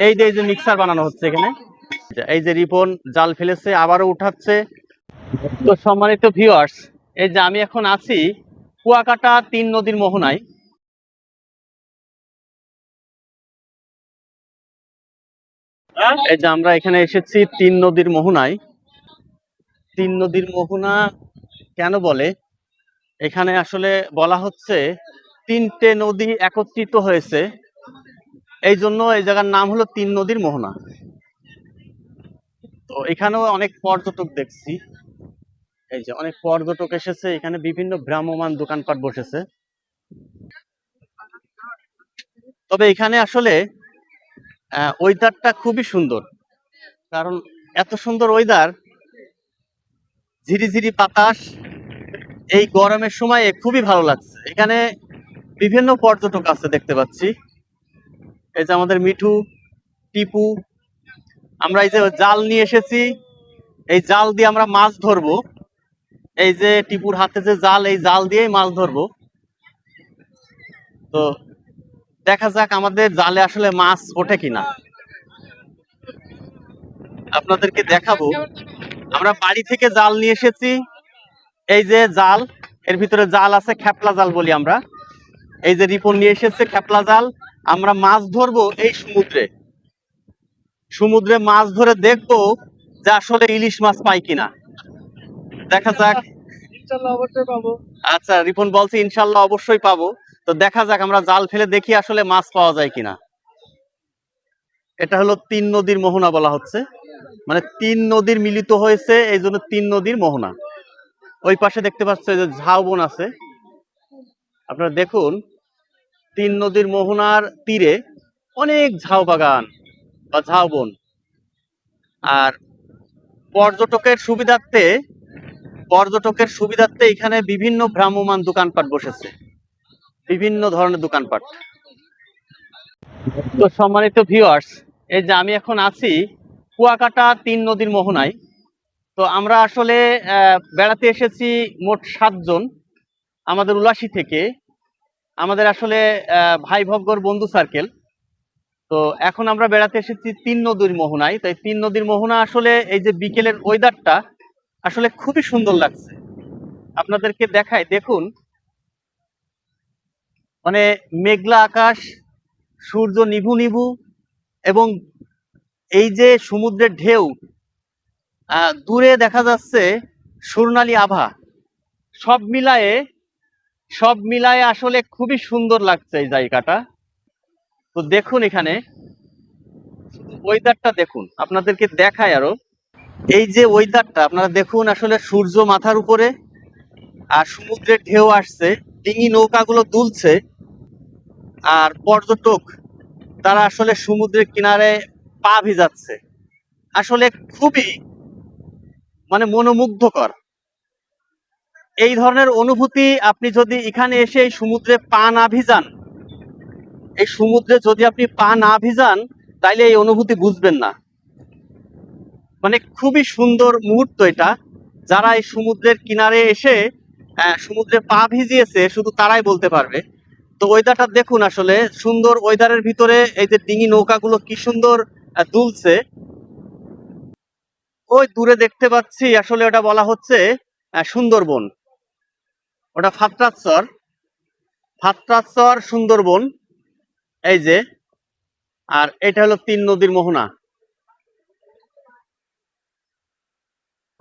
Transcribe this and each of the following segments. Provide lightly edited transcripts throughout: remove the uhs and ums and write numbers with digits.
এই যে মিক্সার বানানো হচ্ছে এখানে। এই যে রিপন জাল ফেলেছে, আবারও উঠাচ্ছে। তো সম্মানিত ভিউয়ার্স, এই যে আমি এখন আছি কুয়াকাটা ৩ নদীর মোহনায়। এই যে আমরা এখানে এসেছি ৩ নদীর মোহনায়। ৩ নদীর মোহনা কেন বলে, এখানে আসলে বলা হচ্ছে ৩টে নদী একত্রিত হয়েছে, এই জন্য এই জায়গার নাম হলো ৩ নদীর মোহনা। তো এখানেও অনেক পর্যটক দেখছি, এই যে অনেক পর্যটক এসেছে, এখানে বিভিন্ন ভ্রাম্যমাণ দোকানপাট বসেছে। তবে এখানে আসলে ওয়েদারটা খুবই সুন্দর, কারণ এত সুন্দর ওয়েদার, ঝিরিঝিরি বাতাস, এই গরমের সময়ে খুবই ভালো লাগছে। এখানে বিভিন্ন পর্যটক আছে দেখতে পাচ্ছি, এই যে আমাদের মিঠু, টিপু। আমরা এই যে জাল নিয়ে এসেছি, এই জাল দিয়ে আমরা মাছ ধরবো। এই যে টিপুর হাতে যে জাল, এই জাল দিয়েই মাছ ধরবো। তো দেখা যাক আমাদের জালে আসলে মাছ ওঠে কিনা, আপনাদেরকে দেখাবো। আমরা বাড়ি থেকে জাল নিয়ে এসেছি, এই যে জাল, এর ভিতরে জাল আছে, খেপলা জাল বলি আমরা। এই যে রিপন নিয়ে এসেছে খেপলা জাল। আমরা মাছ ধরবো এই সমুদ্রে। সমুদ্রে মাছ ধরে দেখবো যে আসলে ইলিশ মাছ পাই কিনা, দেখা যাক। ইনশাআল্লাহ অবশ্যই পাবো। আচ্ছা, রিপন বলছে ইনশাআল্লাহ অবশ্যই পাবো। তো দেখা যাক, আমরা জাল ফেলে দেখি আসলে মাছ পাওয়া যায় কিনা। এটা হলো ৩ নদীর মোহনা বলা হচ্ছে, মানে ৩ নদীর মিলিত হয়েছে, এই জন্য ৩ নদীর মোহনা। ওই পাশে দেখতে পাচ্ছ যে ঝাউবন আছে, আপনারা দেখুন। ৩ নদীর মোহনার তীরে অনেক ঝাউ বাগান বা ঝাউবন। আর পর্যটকের সুবিধার্থে এখানে বিভিন্ন ভ্রাম্যমাণ দোকানপাট বসেছে, বিভিন্ন ধরনের দোকানপাট। তো সম্মানিত ভিউয়ার্স, এই যে আমি এখন আছি কুয়াকাটা ৩ নদীর মোহনায়। তো আমরা আসলে বেড়াতে এসেছি মোট ৭ জন, আমাদের উলাসী থেকে। আমাদের আসলে ভাই ভগ্গর বন্ধু সার্কেল। তো এখন আমরা বেড়াতে এসেছি ৩ নদীর মোহনায়। তাই ৩ নদীর মোহনা আসলে এই যে বিকেলের ওয়েদারটা আসলে খুবই সুন্দর লাগছে, আপনাদেরকে দেখাই। দেখুন, মানে মেঘলা আকাশ, সূর্য নিভু নিভু, এবং এই যে সমুদ্রের ঢেউ, দূরে দেখা যাচ্ছে স্বর্ণালী আভা। সব মিলায়ে আসলে খুবই সুন্দর লাগছে এই জায়গাটা। তো দেখুন, এখানে ওয়েদারটা দেখুন, আপনাদেরকে দেখায় আরো। এই যে ওয়েদারটা আপনারা দেখুন, আসলে সূর্য মাথার উপরে, আর সমুদ্রের ঢেউ আসছে, ডিঙি নৌকাগুলো দুলছে, আর পর্যটক তারা আসলে সমুদ্রের কিনারে পা ভিজাচ্ছে। আসলে খুবই মানে মনোমুগ্ধকর এই ধরনের অনুভূতি। আপনি যদি এখানে এসে এই সমুদ্রে পা না ভিজান, এই সমুদ্রে যদি আপনি পা না ভিজান, তাইলে এই অনুভূতি বুঝবেন না। মানে খুবই সুন্দর মুহূর্ত এটা। যারা এই সমুদ্রের কিনারে এসে সমুদ্রে পা ভিজিয়েছে, শুধু তারাই বলতে পারবে। তো ওয়েদারটা দেখুন, আসলে সুন্দর ওয়েদারের ভিতরে এই যে ডিঙি নৌকাগুলো কি সুন্দর দুলছে। ওই দূরে দেখতে পাচ্ছি, আসলে ওটা বলা হচ্ছে সুন্দরবন। ওটা ফাত্রাচর সুন্দরবন, এই যে। আর এটা হলো ৩ নদীর মোহনা,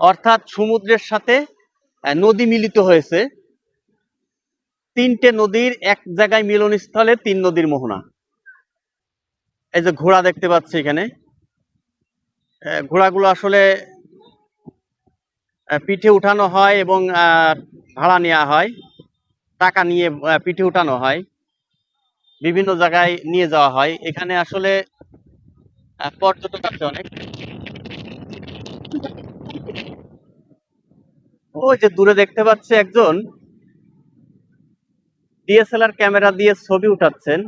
অর্থাৎ সমুদ্রের সাথে নদী মিলিত হয়েছে। ৩টে নদীর এক জায়গায় মিলনস্থলে ৩ নদীর মোহনা। এই যে ঘোড়া দেখতে পাচ্ছি এখানে, ঘোড়াগুলো আসলে পিঠে উঠানো হয় এবং ভাড়া নেওয়া হয়, টাকা নিয়ে পিঠে উঠানো হয়, বিভিন্ন জায়গায় নিয়ে যাওয়া হয়। এখানে আসলে পর্যটক আছে অনেক। ওই যে দূরে দেখতে পাচ্ছি একজন ডিএসএলআর ক্যামেরা দিয়ে ছবি উঠাচ্ছেন,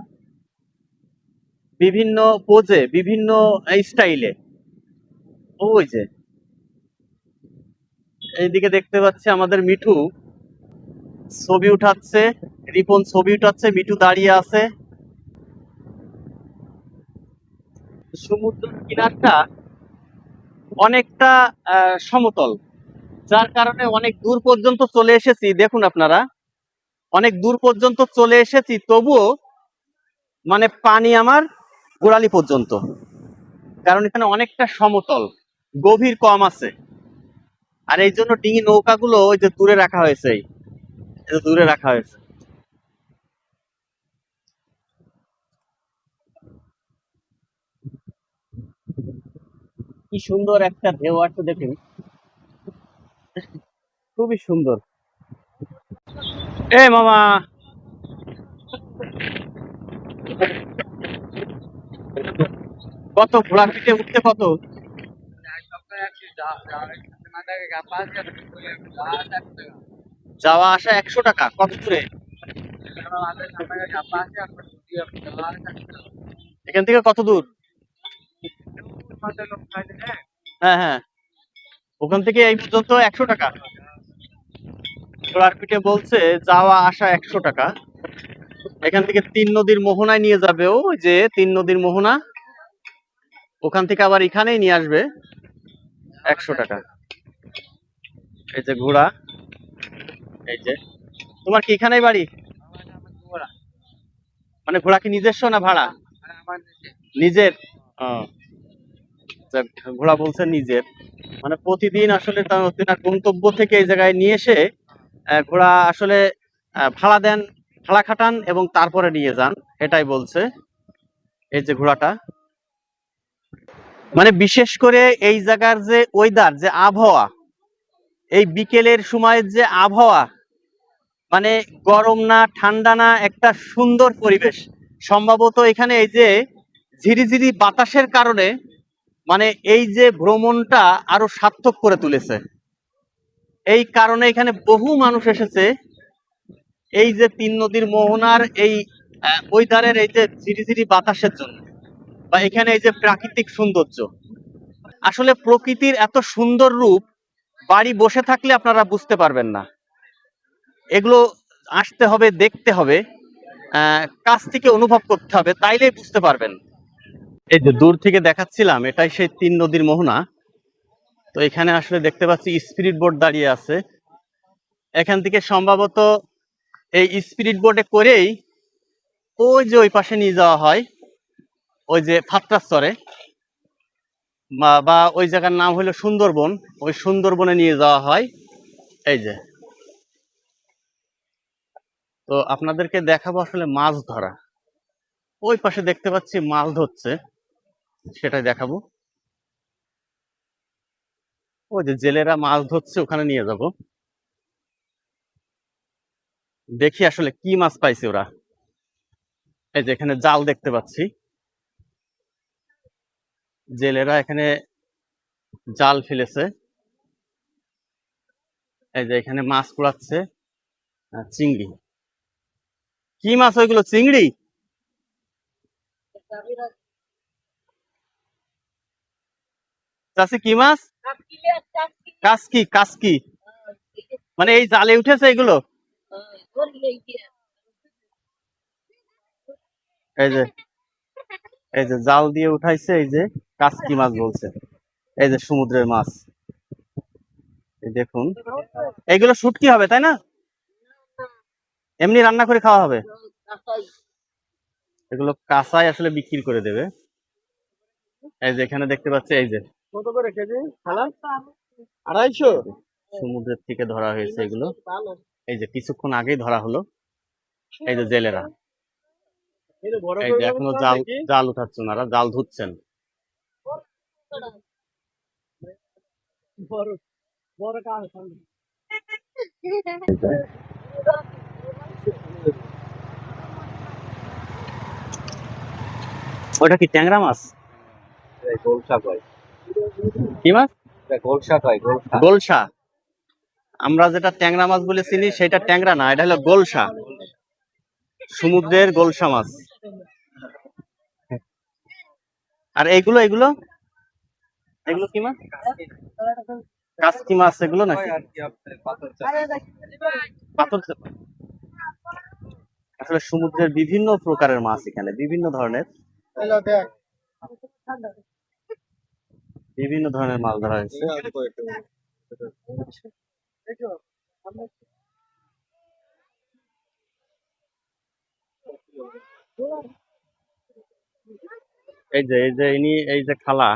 বিভিন্ন পোজে, বিভিন্ন স্টাইলে। ওই যে এইদিকে দেখতে পাচ্ছি আমাদের মিঠু ছবি উঠাচ্ছে, রিপন ছবি উঠাচ্ছে, মিঠু দাঁড়িয়ে আছে। সমুদ্র কিনারটা অনেকটা সমতল, যার কারণে অনেক দূর পর্যন্ত চলে এসেছি। দেখুন আপনারা, অনেক দূর পর্যন্ত চলে এসেছি, তবুও মানে পানি আমার গোড়ালি পর্যন্ত, কারণ এখানে অনেকটা সমতল, গভীর কম আছে। আর এই জন্য ডিঙি নৌকাগুলো ওই যে দূরে রাখা হয়েছে, এই যে দূরে রাখা হয়েছে। কি সুন্দর একটা ঢেউ আসছে দেখুন, খুবই সুন্দর। এ মামা, কত ঘোড়া পিঠে উঠতে কত? যাওয়া আসা 100 টাকা। কত দূরে? এখান থেকে কত দূর? হ্যাঁ হ্যাঁ, ওখান থেকে এই পর্যন্ত 100 টাকা। ঘোড়ার পিঠে বলছে যাওয়া আসা 100 টাকা। এখান থেকে তিন নদীর মোহনায় নিয়ে যাবে, ওই যে তিন নদীর মোহনা, ওখান থেকে আবার এখানেই নিয়ে আসবে 100 টাকা। এই যে ঘোড়া, এই যে। তোমার কি এখানেই বাড়ি? মানে ঘোড়া কি নিজস্ব না ভাড়া? নিজের। ও, আচ্ছা, ঘোড়া বলছে নিজের। মানে প্রতিদিন আসলে তার গন্তব্য থেকে এই জায়গায় নিয়ে এসে ঘোড়া আসলে ভাড়া দেন, ভাড়া খাটান এবং তারপরে নিয়ে যান, এটাই বলছে। এই যে ঘোড়াটা, মানে বিশেষ করে এই জায়গার যে ওয়েদার, যে আবহাওয়া, এই বিকেলের সময়ের যে আবহাওয়া, মানে গরম না ঠান্ডা না, একটা সুন্দর পরিবেশ। সম্ভবত এখানে এই যে ঝিরিঝিরি বাতাসের কারণে মানে এই যে ভ্রমণটা আরো সার্থক করে তুলেছে। এই কারণে এখানে বহু মানুষ এসেছে এই যে তিন নদীর মোহনার এই ওয়েদারের, এই যে ঝিরিঝিরি বাতাসের জন্য, বা এখানে এই যে প্রাকৃতিক সৌন্দর্য। আসলে প্রকৃতির এত সুন্দর রূপ বাড়ি বসে থাকলে আপনারা বুঝতে পারবেন না। এগুলো আসতে হবে, দেখতে হবে, কাছ থেকে অনুভব করতে হবে, তাইলেই বুঝতে পারবেন। এই যে দূর থেকে দেখাচ্ছিলাম, এটাই সেই তিন নদীর মোহনা। তো এখানে আসলে দেখতে পাচ্ছি স্পিরিট বোট দাঁড়িয়ে আছে। এখান থেকে সম্ভবত এই স্পিরিট বোটে করেই ওই যে ওই পাশে নিয়ে যাওয়া হয়, ওই যে ফাত্রাস্তরে, বা ওই জায়গার নাম হলো সুন্দরবন, ওই সুন্দরবনে নিয়ে যাওয়া হয়। এই যে, তো আপনাদেরকে দেখাবো আসলে মাছ ধরা। ওই পাশে দেখতে পাচ্ছি মাছ ধরছে, সেটাই দেখাবো। ওই যে জেলেরা মাছ ধরছে, ওখানে নিয়ে যাব, দেখি আসলে কি মাছ পাইছে ওরা। এই যে এখানে জাল দেখতে পাচ্ছি, জেলেরা এখানে জাল ফেলেছে। এই যে এখানে মাছ কুড়াচ্ছে, চিংড়ি। কি মাছ ওইগুলো? চিংড়ি? চাষি কি মাছ? কাসকি। কাসকি মানে এই জালে উঠেছে এগুলো? এই যে, এই যে জাল দিয়ে উঠাইছে, এই যে কাসকি মাছ বলছে, এই যে সমুদ্রের মাছ। এই দেখুন, এইগুলো শুটকি হবে তাই না? এমনি রান্না করে খাওয়া হবে? এগুলো কাঁচাই আসলে বিক্রি করে দেবে। এই যে এখানে দেখতে পাচ্ছি, এই যে কত করে কেজি? 250। সমুদ্রের থেকে ধরা হয়েছে এগুলো। এই যে কিছুক্ষণ আগেই ধরা হলো। এই যে জেলেরা, এই যে এখনো জাল জাল উঠাচ্ছেন, ওনারা জাল ধুচ্ছেন। ওটা কি ট্যাংরা মাছ? কি মাছ? গোলসা। আমরা যেটা ট্যাংরা মাছ বলে চিনি সেটা ট্যাংরা না, এটা হলো গোলসা, সমুদ্রের গোলসা মাছ। আর এগুলো এগুলো এগুলো কি মাছ? কাসকি মাছ এগুলো নাকি? পাথর চাপা। আসলে সমুদ্রের বিভিন্ন প্রকারের মাছ, এখানে বিভিন্ন ধরনের। বিভিন্ন ধরনের মাছ ধরা হয়েছে। এই যে ইনি এই যে খালা,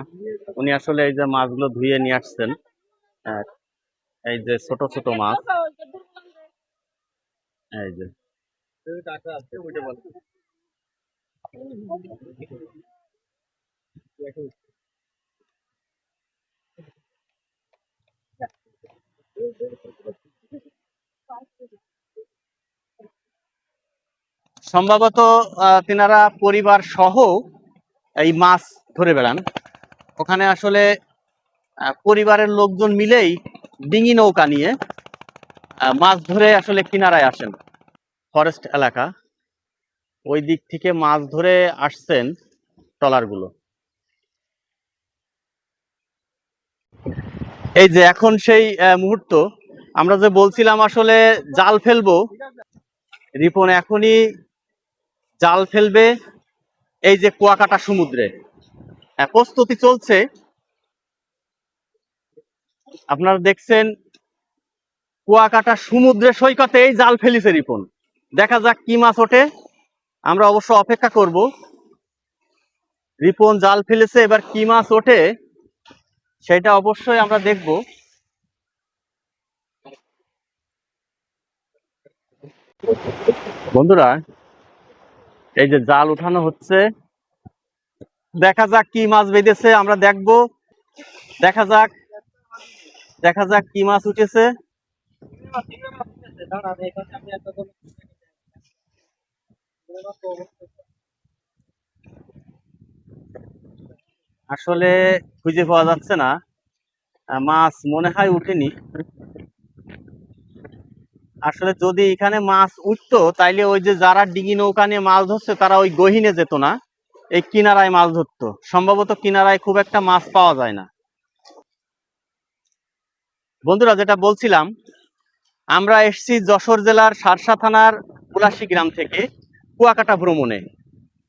উনি আসলে এই যে মাছগুলো ধুয়ে নিয়ে আসছেন। হ্যাঁ, এই যে ছোট ছোট মাছ, এই যে সম্ভবত তিনারা পরিবার সহ এই মাছ ধরে বেড়ান। ওখানে আসলে পরিবারের লোকজন মিলেই ডিঙি নৌকা নিয়ে মাছ ধরে আসলে কিনারায় আসেন। ফরেস্ট এলাকা, ওই দিক থেকে মাছ ধরে আসছেন ট্রলারগুলো। এই যে এখন সেই মুহূর্ত, আমরা যে বলছিলাম আসলে জাল ফেলবো, রিপন এখনই জাল ফেলবে এই যে কুয়াকাটা সমুদ্রে। প্রস্তুতি চলছে, আপনারা দেখছেন কুয়াকাটা সমুদ্রে সৈকতেই জাল ফেলিছে রিপন। দেখা যাক কি মাছ ওঠে, আমরা অবশ্য অপেক্ষা করব। রিপন জাল ফেলেছে, এবার কি মাছ ওঠে সেটা অবশ্যই আমরা দেখব। বন্ধুরা, এই যে জাল উঠানো হচ্ছে, দেখা যাক কি মাছ বেঁধেছে, আমরা দেখব। দেখা যাক, দেখা যাক কি মাছ উঠেছে। আসলে খুঁজে পাওয়া যাচ্ছে না, মাছ মনে হয় উঠেনি। আসলে যদি এখানে মাছ উঠতো তাইলে ওই যে যারা ডিঙি নৌকা নিয়ে মাছ ধরছে তারা ওই গহীনে যেত না, এই কিনারায় মাছ ধরতো। সম্ভবত কিনারায় খুব একটা মাছ পাওয়া যায় না। বন্ধুরা, যেটা বলছিলাম, আমরা এসছি যশোর জেলার শার্শা থানার কুলাশী গ্রাম থেকে কুয়াকাটা ভ্রমণে।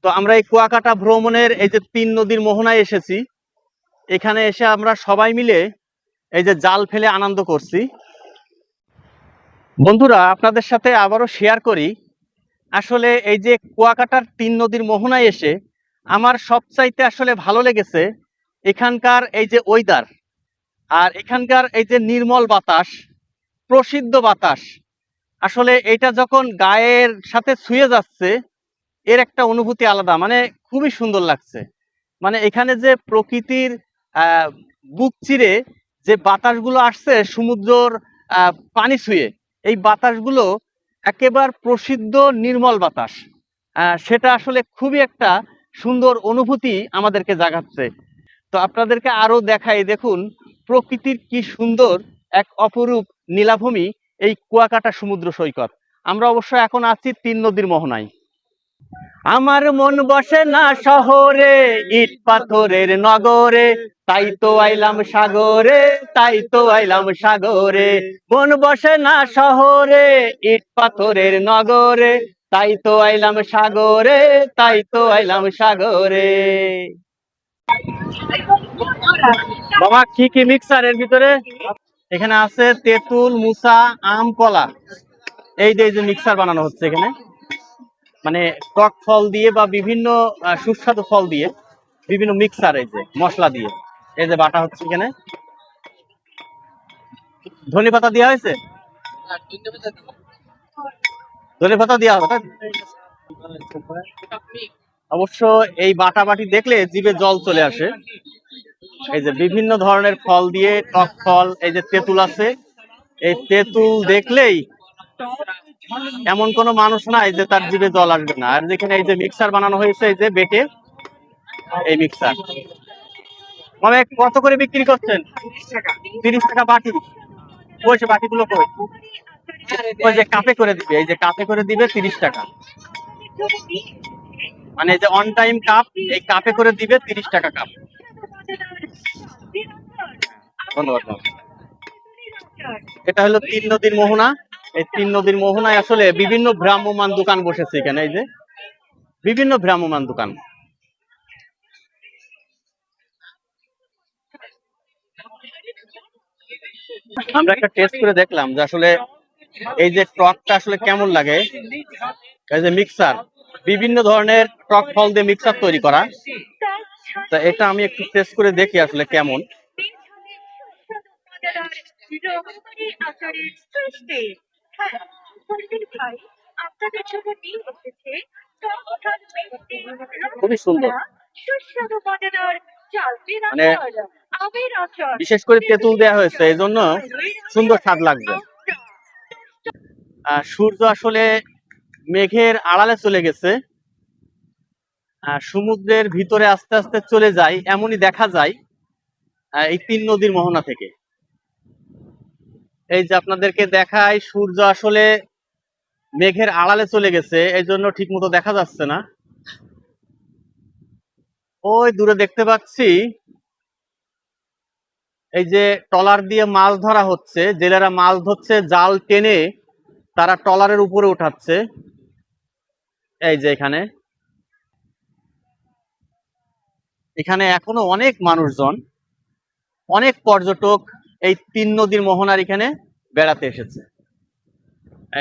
তো আমরা এই কুয়াকাটা ভ্রমণের এই যে 3 নদীর মোহনায় এসেছি। এখানে এসে আমরা সবাই মিলে এই যে জাল ফেলে আনন্দ করছি। বন্ধুরা, আপনাদের সাথে আবারও শেয়ার করি, আসলে এই যে কুয়াকাটার 3 নদীর মোহনায় এসে আমার সবচাইতে আসলে ভালো লেগেছে এখানকার এই যে ওয়েদার, আর এখানকার এই যে নির্মল বাতাস, প্রসিদ্ধ বাতাস। আসলে এটা যখন গায়ের সাথে ছুঁয়ে যাচ্ছে, এর একটা অনুভূতি আলাদা, মানে খুবই সুন্দর লাগছে। মানে এখানে যে প্রকৃতির আহ বুক চিরে যে বাতাসগুলো আসছে সমুদ্রর পানি ছুঁয়ে, এই বাতাসগুলো একেবারে প্রসিদ্ধ নির্মল বাতাস। সেটা আসলে খুবই একটা সুন্দর অনুভূতি আমাদেরকে জাগাচ্ছে। তো আপনাদেরকে আরো দেখাই, দেখুন প্রকৃতির কি সুন্দর এক অপরূপ নীলাভূমি এই কুয়াকাটা সমুদ্র সৈকত। আমরা অবশ্য এখন আছি 3 নদীর মোহনায়। আমার মন বসে না শহরে, ইট পাথরের নগরে, তাই তো আইলাম সাগরে, তাই তো আইলাম সাগরে। মন বসে না শহরে, ইট পাথরের নগরে, তাই তো আইলাম সাগরে, তাই তো আইলাম সাগরে। বাবা, কি কি মিক্সার এর ভিতরে? এখানে আছে তেঁতুল, মুসা, আম, কলা। এই যে মিক্সার বানানো হচ্ছে এখানে, মানে টক ফল দিয়ে বা বিভিন্ন সুস্বাদু ফল দিয়ে বিভিন্ন মিক্সার, এই যে মশলা দিয়ে এই যে বাটা হচ্ছে এখানে। ধনে পাতা দেওয়া হয়েছে, ধনে পাতা দেওয়া হবে। অবশ্য এই বাটা বাটি দেখলে জিভে জল চলে আসে। এই যে বিভিন্ন ধরনের ফল দিয়ে টক ফল, এই যে তেঁতুল আছে, এই তেঁতুল দেখলেই এমন কোনো মানুষ নাই যে তার জিভে জল আসবে না। আর যেখানে এই যে মিক্সার বানানো হয়েছে, এই যে বেটে, এই মিক্সার মানে কত করে বিক্রি করছেন? 30 টাকা বাটি। ওই সে বাটিগুলো কই? ওই যে কাপে করে দিবে, এই যে কাপে করে দিবে 30 টাকা। মানে এই যে অন টাইম কাপ, এই কাপে করে দিবে 30 টাকা কাপ। ধন্যবাদ। এটা হলো 3 নদীর মোহনা। এই 3 নদীর মোহনায় আসলে বিভিন্ন ভ্রাম্যমান দোকান বসেছে এখানে, এই যে বিভিন্ন ভ্রাম্যমান দোকান। আমরা একটা টেস্ট করে দেখলাম যে আসলে এই যে টকটা আসলে কেমন লাগে। এই যে মিক্সার, বিভিন্ন ধরনের টক ফল দিয়ে মিক্সার তৈরি করা, তা এটা আমি একটু টেস্ট করে দেখি আসলে কেমন। খুবই সুন্দর, মানে বিশেষ করে তেঁতুল দেওয়া হয়েছে এই জন্য সুন্দর স্বাদ লাগবে। সূর্য আসলে মেঘের আড়ালে চলে গেছে, সমুদ্রের ভিতরে আস্তে আস্তে চলে যায়, এমনই দেখা যায় এই তিন নদীর মোহনা থেকে। এই যে আপনাদেরকে দেখায়, সূর্য আসলে মেঘের আড়ালে চলে গেছে, এই জন্য ঠিক মতো দেখা যাচ্ছে না। ওই দূরে দেখতে পাচ্ছি এই যে ট্রলার দিয়ে মাছ ধরা হচ্ছে, জেলেরা মাছ ধরছে, জাল টেনে তারা ট্রলারের উপরে উঠাচ্ছে। এই যে এখানে এখানে এখনো অনেক মানুষজন, অনেক পর্যটক এই তিন নদীর মোহনার এখানে বেড়াতে এসেছে।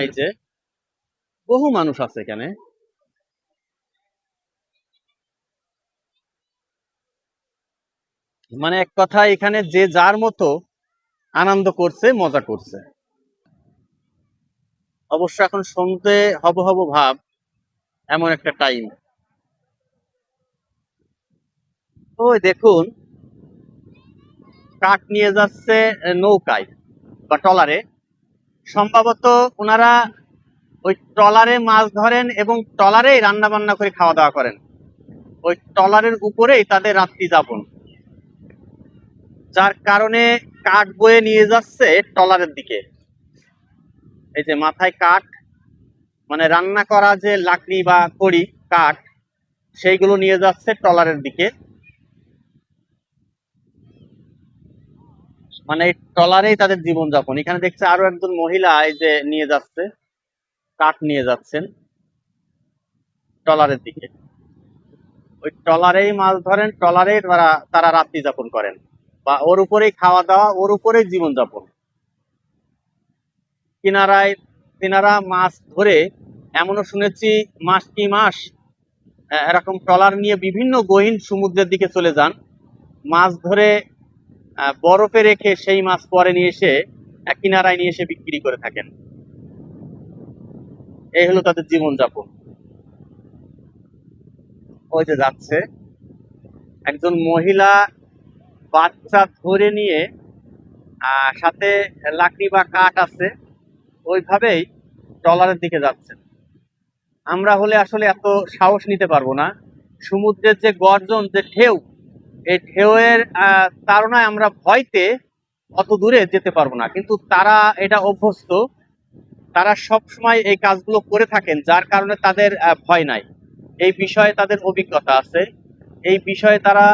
এই যে বহু মানুষ আছে এখানে। মানে এক কথা এখানে যে যার মতো আনন্দ করছে, মজা করছে। অবশ্য এখন সন্ধ্যে হব হব ভাব, এমন একটা টাইম। ওই দেখুন কাঠ নিয়ে যাচ্ছে নৌকায় বা ট্রলারে। সম্ভবত ওনারা ওই ট্রলারে মাছ ধরেন এবং ট্রলারেই রান্না বান্না করে খাওয়া দাওয়া করেন। ওই ট্রলারের উপরেই তাদের রাত্রি যাপন, যার কারণে কাঠ বয়ে নিয়ে যাচ্ছে ট্রলারের দিকে। এই যে মাথায় কাঠ, মানে রান্না করা যে লাকড়ি বা খড়ি কাঠ, সেইগুলো নিয়ে যাচ্ছে ট্রলারের দিকে। মানে ট্রলারেই তাদের জীবনযাপন। এখানে দেখছে আরো একজন মহিলা এই যে নিয়ে যাচ্ছে, কাঠ নিয়ে যাচ্ছেন ট্রলারের দিকে। ওই ট্রলারেই মাছ ধরেন, ট্রলারেই তারা রাত্রি যাপন করেন, বা ওর উপরেই খাওয়া দাওয়া, ওর উপরেই জীবনযাপন। কিনারায় তিনারা মাছ ধরে, এমনও শুনেছি মাস কি মাস এরকম ট্রলার নিয়ে বিভিন্ন গহীন সমুদ্রের দিকে চলে যান, মাছ ধরে বরফে রেখে সেই মাছ পরে নিয়ে এসে কিনারায় নিয়ে এসে বিক্রি করে থাকেন। এই হলো তাদের জীবনযাপন। ওই যে যাচ্ছে একজন মহিলা বাচ্চা ধরে নিয়ে, সাথে লাকড়ি বা কাঠ আছে, ওইভাবেই ট্রলারের দিকে যাচ্ছেন। আমরা হলে আসলে এত সাহস নিতে পারবো না। সমুদ্রের যে গর্জন, যে ঢেউ, এই ঢেউয়ের তাড়নায় আমরা ভয়তে অত দূরে যেতে পারবো না, কিন্তু তারা এটা অভ্যস্ত, তারা সব সময় এই কাজগুলো করে থাকেন, যার কারণে তাদের ভয় নাই। এই বিষয়ে তাদের অভিজ্ঞতা আছে, এই বিষয়ে তারা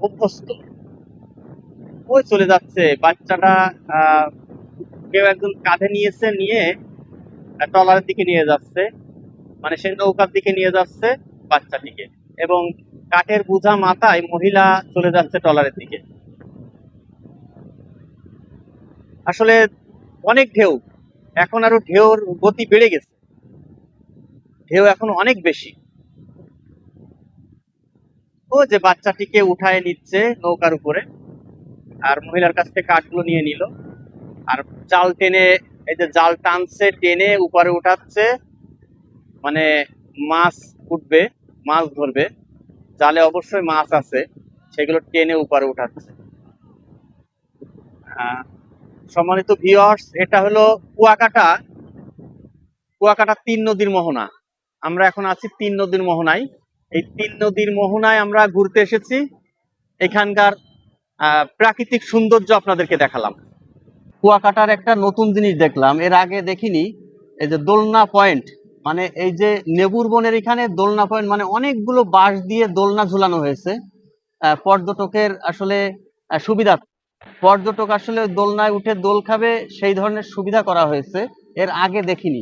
অভ্যস্ত। ওই চলে যাচ্ছে বাচ্চাটা, কেউ একজন কাঁধে নিয়েছে, নিয়ে ট্রলারের দিকে নিয়ে যাচ্ছে, মানে সে নৌকার দিকে নিয়ে যাচ্ছে বাচ্চাটিকে, এবং কাঠের বোঝা মাথায় মহিলা চলে যাচ্ছে ট্রলারের দিকে। আসলে অনেক ঢেউ, এখন আরো ঢেউর গতি বেড়ে গেছে, ঢেউ এখন অনেক বেশি। ও যে বাচ্চাটিকে উঠায় নিচ্ছে নৌকার উপরে, আর মহিলার কাছ থেকে কাঠগুলো নিয়ে নিল, আর জাল টেনে, এই যে জাল টানছে, টেনে উপরে উঠাচ্ছে, মানে মাছ উঠবে, মাছ ধরবে, জালে অবশ্যই মাছ আছে, সেগুলো টেনে উপরে উঠাচ্ছে। সম্মানিত ভিউয়ার্স, এটা হলো কুয়াকাটা, কুয়াকাটা তিন নদীর মোহনা। আমরা এখন আছি তিন নদীর মোহনায়। এই তিন নদীর মোহনায় আমরা ঘুরতে এসেছি, এখানকার প্রাকৃতিক সৌন্দর্য আপনাদেরকে দেখালাম। কুয়াকাটার একটা নতুন জিনিস দেখলাম, এর আগে দেখিনি। এই যে দোলনা পয়েন্ট, মানে এই যে নেবুর বনের এখানে দোলনা পয়েন্ট, মানে অনেকগুলো বাঁশ দিয়ে দোলনা ঝুলানো হয়েছে। পর্যটকের আসলে সুবিধা, পর্যটক আসলে দোলনায় উঠে দোল খাবে, সেই ধরনের সুবিধা করা হয়েছে, এর আগে দেখিনি।